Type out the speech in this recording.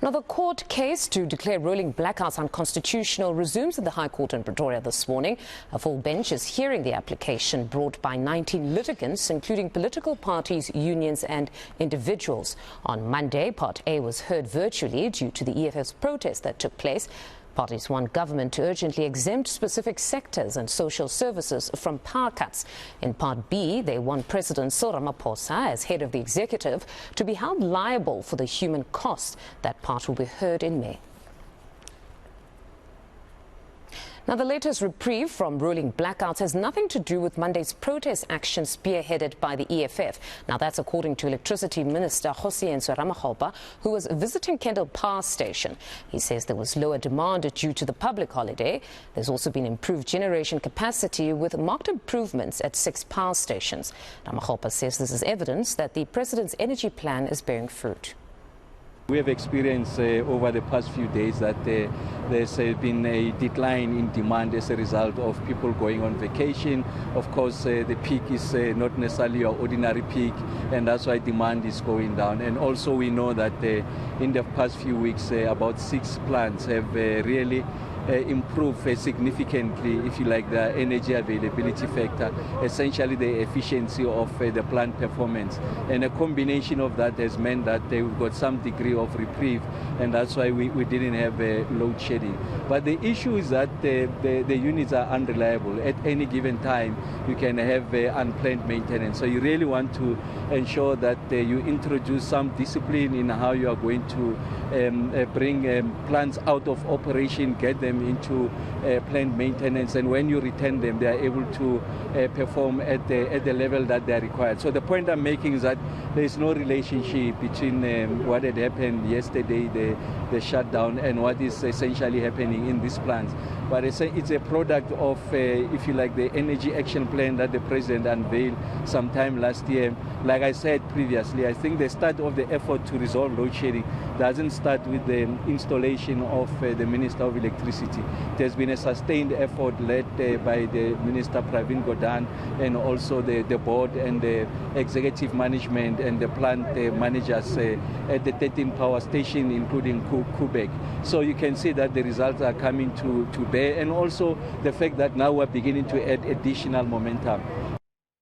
Now, the court case to declare rolling blackouts unconstitutional resumes in the High Court in Pretoria this morning. A full bench is hearing the application brought by 19 litigants, including political parties, unions and individuals. On Monday, Part A was heard virtually due to the EFF's protest that took place. Parties want government to urgently exempt specific sectors and social services from power cuts. In Part B, they want President Cyril Ramokgopa, as head of the executive, to be held liable for the human costs. That part will be heard in May. Now, the latest reprieve from rolling blackouts has nothing to do with Monday's protest action spearheaded by the EFF. Now, that's according to Electricity Minister Kgosientsho Ramokgopa, who was visiting Kendal power station. He says there was lower demand due to the public holiday. There's also been improved generation capacity with marked improvements at 6 power stations. Ramokgopa says this is evidence that the president's energy plan is bearing fruit. We have experienced over the past few days that there's been a decline in demand as a result of people going on vacation. Of course, the peak is not necessarily your ordinary peak, and that's why demand is going down. And also we know that in the past few weeks, about 6 plants have really improve significantly, if you like, the energy availability factor, essentially the efficiency of the plant performance. And a combination of that has meant that we've got some degree of reprieve, and that's why we didn't have load shedding. But the issue is that the units are unreliable. At any given time, you can have unplanned maintenance. So you really want to ensure that you introduce some discipline in how you are going to bring plants out of operation, get them into planned maintenance, and when you return them, they are able to perform at the level that they are required. So the point I'm making is that there is no relationship between what had happened yesterday, the shutdown, and what is essentially happening in these plants. But it's a product of, if you like, the energy action plan that the president unveiled sometime last year. Like I said previously, I think the start of the effort to resolve load shedding doesn't start with the installation of the Minister of Electricity. There's been a sustained effort led by the Minister Pravin Gordhan, and also the board and the executive management and the plant managers at the 13 power station, including Quebec. So you can see that the results are coming to bear, and also the fact that now we're beginning to add additional momentum.